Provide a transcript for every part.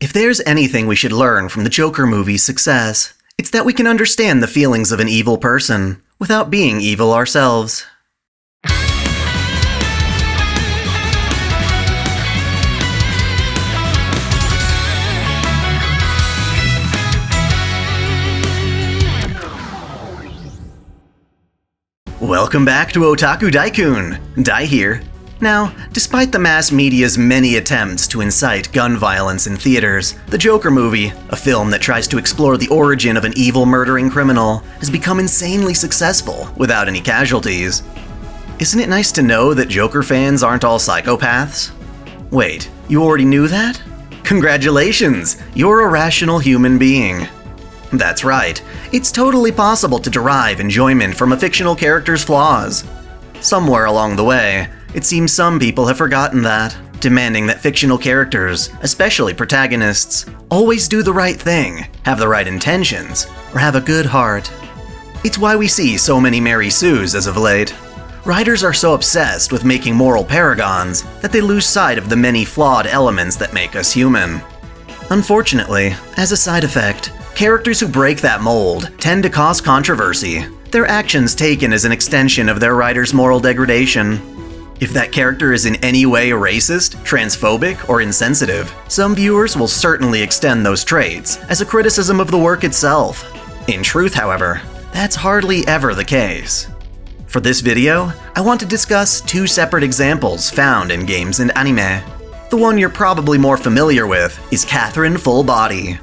If there's anything we should learn from the Joker movie's success, it's that we can understand the feelings of an evil person without being evil ourselves. Welcome back to Otaku Daikun! Dai here. Now, despite the mass media's many attempts to incite gun violence in theaters, the Joker movie, a film that tries to explore the origin of an evil murdering criminal, has become insanely successful without any casualties. Isn't it nice to know that Joker fans aren't all psychopaths? Wait, you already knew that? Congratulations! You're a rational human being. That's right, it's totally possible to derive enjoyment from a fictional character's flaws. Somewhere along the way, it seems some people have forgotten that, demanding that fictional characters, especially protagonists, always do the right thing, have the right intentions, or have a good heart. It's why we see so many Mary Sues as of late. Writers are so obsessed with making moral paragons that they lose sight of the many flawed elements that make us human. Unfortunately, as a side effect, characters who break that mold tend to cause controversy, their actions taken as an extension of their writer's moral degradation. If that character is in any way racist, transphobic, or insensitive, some viewers will certainly extend those traits as a criticism of the work itself. In truth, however, that's hardly ever the case. For this video, I want to discuss two separate examples found in games and anime. The one you're probably more familiar with is Catherine Full Body.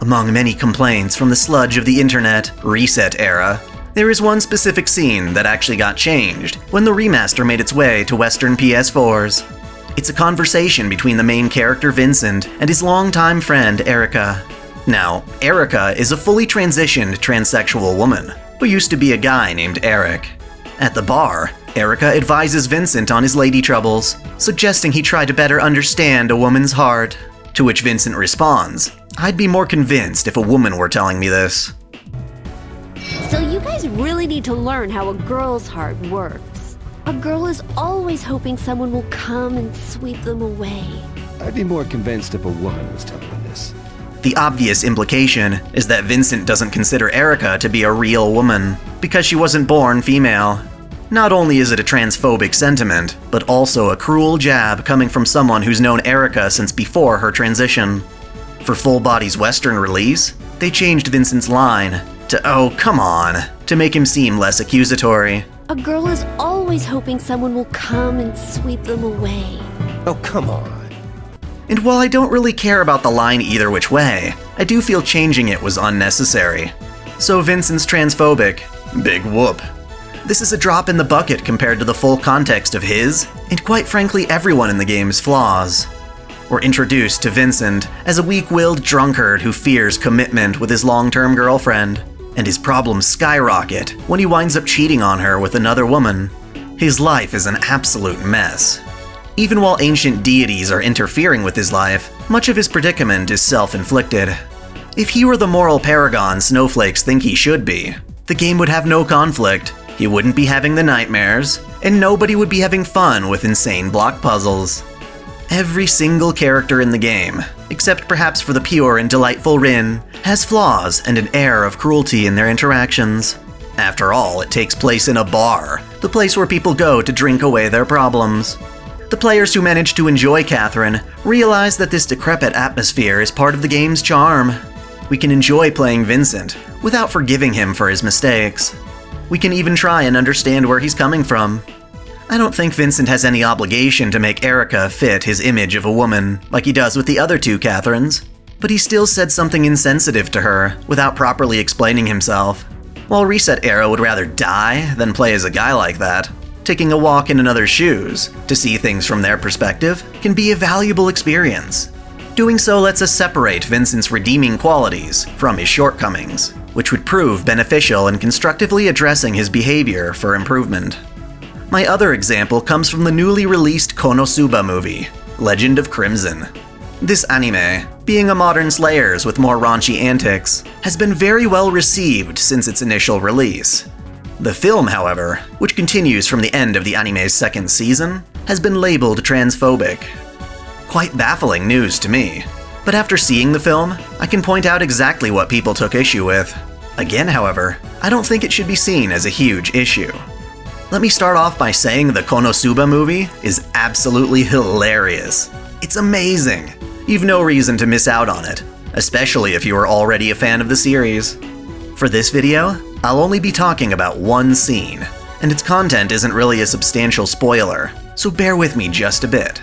Among many complaints from the sludge of the internet reset era, there is one specific scene that actually got changed when the remaster made its way to Western PS4s. It's a conversation between the main character Vincent and his longtime friend Erica. Now, Erica is a fully transitioned transsexual woman who used to be a guy named Eric. At the bar, Erica advises Vincent on his lady troubles, suggesting he try to better understand a woman's heart. To which Vincent responds, "I'd be more convinced if a woman were telling me this." So you guys really need to learn how a girl's heart works. A girl is always hoping someone will come and sweep them away. I'd be more convinced if a woman was telling me this. The obvious implication is that Vincent doesn't consider Erica to be a real woman, because she wasn't born female. Not only is it a transphobic sentiment, but also a cruel jab coming from someone who's known Erica since before her transition. For Full Body's Western release, they changed Vincent's line to "oh, come on," to make him seem less accusatory. A girl is always hoping someone will come and sweep them away. Oh, come on. And while I don't really care about the line either which way, I do feel changing it was unnecessary. So Vincent's transphobic. Big whoop. This is a drop in the bucket compared to the full context of his, and quite frankly everyone in the game's flaws. We're introduced to Vincent as a weak-willed drunkard who fears commitment with his long-term girlfriend, and his problems skyrocket when he winds up cheating on her with another woman. His life is an absolute mess. Even while ancient deities are interfering with his life, much of his predicament is self-inflicted. If he were the moral paragon snowflakes think he should be, the game would have no conflict, he wouldn't be having the nightmares, and nobody would be having fun with insane block puzzles. Every single character in the game, except perhaps for the pure and delightful Rin, has flaws and an air of cruelty in their interactions. After all, it takes place in a bar, the place where people go to drink away their problems. The players who manage to enjoy Catherine realize that this decrepit atmosphere is part of the game's charm. We can enjoy playing Vincent without forgiving him for his mistakes. We can even try and understand where he's coming from. I don't think Vincent has any obligation to make Erica fit his image of a woman, like he does with the other two Catherines, but he still said something insensitive to her without properly explaining himself. While Reset Era would rather die than play as a guy like that, taking a walk in another's shoes to see things from their perspective can be a valuable experience. Doing so lets us separate Vincent's redeeming qualities from his shortcomings, which would prove beneficial in constructively addressing his behavior for improvement. My other example comes from the newly released Konosuba movie, Legend of Crimson. This anime, being a modern Slayers with more raunchy antics, has been very well received since its initial release. The film, however, which continues from the end of the anime's second season, has been labeled transphobic. Quite baffling news to me. But after seeing the film, I can point out exactly what people took issue with. Again, however, I don't think it should be seen as a huge issue. Let me start off by saying the Konosuba movie is absolutely hilarious. It's amazing. You've no reason to miss out on it, especially if you are already a fan of the series. For this video, I'll only be talking about one scene, and its content isn't really a substantial spoiler, so bear with me just a bit.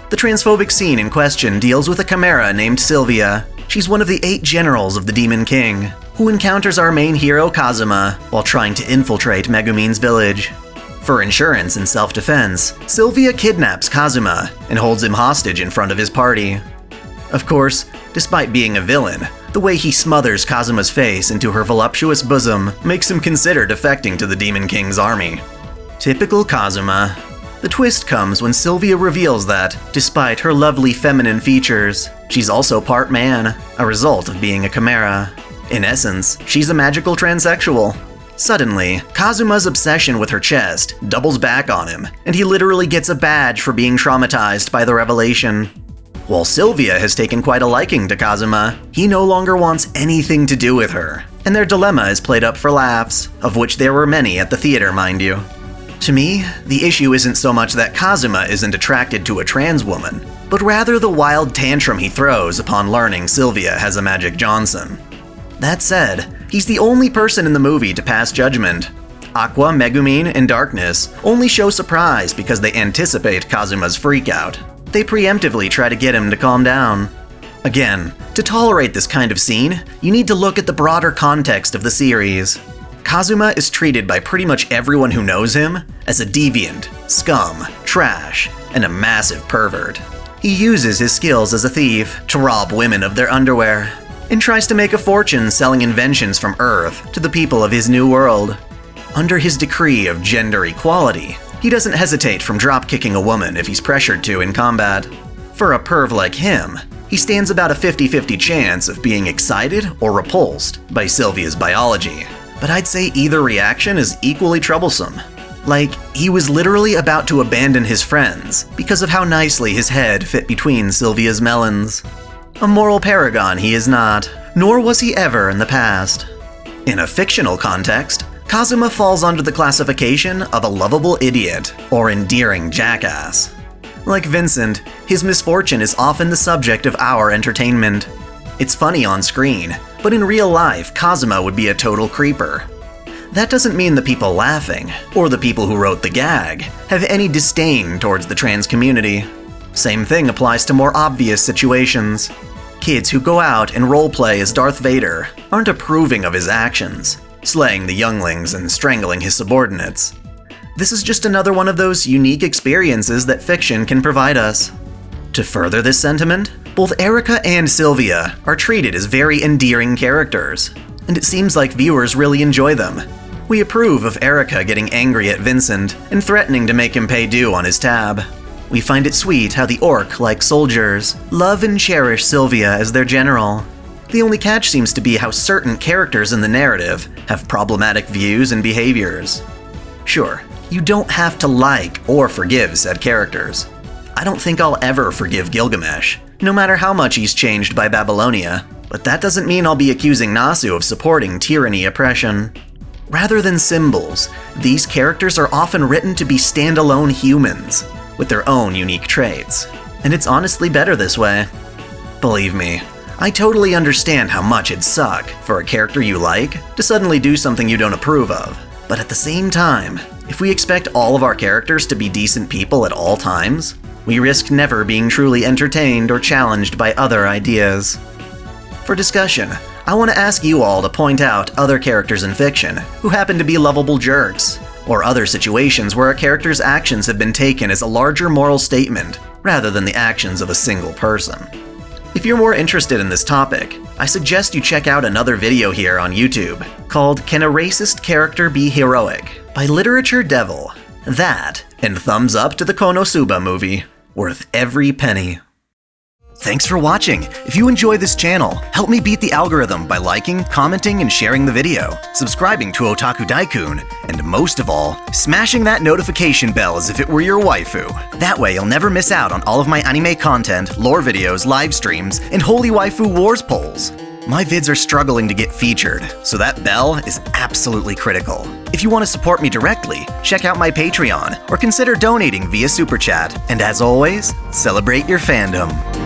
The transphobic scene in question deals with a chimera named Sylvia. She's one of the 8 generals of the Demon King, who encounters our main hero Kazuma while trying to infiltrate Megumin's village. For insurance and self-defense, Sylvia kidnaps Kazuma and holds him hostage in front of his party. Of course, despite being a villain, the way he smothers Kazuma's face into her voluptuous bosom makes him consider defecting to the Demon King's army. Typical Kazuma. The twist comes when Sylvia reveals that, despite her lovely feminine features, she's also part man, a result of being a chimera. In essence, she's a magical transsexual. Suddenly, Kazuma's obsession with her chest doubles back on him, and he literally gets a badge for being traumatized by the revelation. While Sylvia has taken quite a liking to Kazuma, he no longer wants anything to do with her, and their dilemma is played up for laughs, of which there were many at the theater, mind you. To me, the issue isn't so much that Kazuma isn't attracted to a trans woman, but rather the wild tantrum he throws upon learning Sylvia has a Magic Johnson. That said, he's the only person in the movie to pass judgment. Aqua, Megumin, and Darkness only show surprise because they anticipate Kazuma's freakout. They preemptively try to get him to calm down. Again, to tolerate this kind of scene, you need to look at the broader context of the series. Kazuma is treated by pretty much everyone who knows him as a deviant, scum, trash, and a massive pervert. He uses his skills as a thief to rob women of their underwear, and tries to make a fortune selling inventions from Earth to the people of his new world. Under his decree of gender equality, he doesn't hesitate from drop-kicking a woman if he's pressured to in combat. For a perv like him, he stands about a 50-50 chance of being excited or repulsed by Sylvia's biology. But I'd say either reaction is equally troublesome. Like, he was literally about to abandon his friends because of how nicely his head fit between Sylvia's melons. A moral paragon he is not, nor was he ever in the past. In a fictional context, Kazuma falls under the classification of a lovable idiot or endearing jackass. Like Vincent, his misfortune is often the subject of our entertainment. It's funny on screen, but in real life, Kazuma would be a total creeper. That doesn't mean the people laughing, or the people who wrote the gag, have any disdain towards the trans community. Same thing applies to more obvious situations. Kids who go out and roleplay as Darth Vader aren't approving of his actions, slaying the younglings and strangling his subordinates. This is just another one of those unique experiences that fiction can provide us. To further this sentiment, both Erica and Sylvia are treated as very endearing characters, and it seems like viewers really enjoy them. We approve of Erica getting angry at Vincent and threatening to make him pay due on his tab. We find it sweet how the orc-like soldiers love and cherish Sylvia as their general. The only catch seems to be how certain characters in the narrative have problematic views and behaviors. Sure, you don't have to like or forgive said characters. I don't think I'll ever forgive Gilgamesh, no matter how much he's changed by Babylonia, but that doesn't mean I'll be accusing Nasu of supporting tyranny oppression. Rather than symbols, these characters are often written to be standalone humans, with their own unique traits, and it's honestly better this way. Believe me, I totally understand how much it'd suck for a character you like to suddenly do something you don't approve of, but at the same time, if we expect all of our characters to be decent people at all times, we risk never being truly entertained or challenged by other ideas. For discussion, I want to ask you all to point out other characters in fiction who happen to be lovable jerks, or other situations where a character's actions have been taken as a larger moral statement rather than the actions of a single person. If you're more interested in this topic, I suggest you check out another video here on YouTube called Can a Racist Character Be Heroic? By Literature Devil. That, and thumbs up to the Konosuba movie. Worth every penny. Thanks for watching. If you enjoy this channel, help me beat the algorithm by liking, commenting, and sharing the video, subscribing to Otaku Daikun, and most of all, smashing that notification bell as if it were your waifu. That way you'll never miss out on all of my anime content, lore videos, live streams, and Holy Waifu Wars polls. My vids are struggling to get featured, so that bell is absolutely critical. If you want to support me directly, check out my Patreon or consider donating via Super Chat. And as always, celebrate your fandom.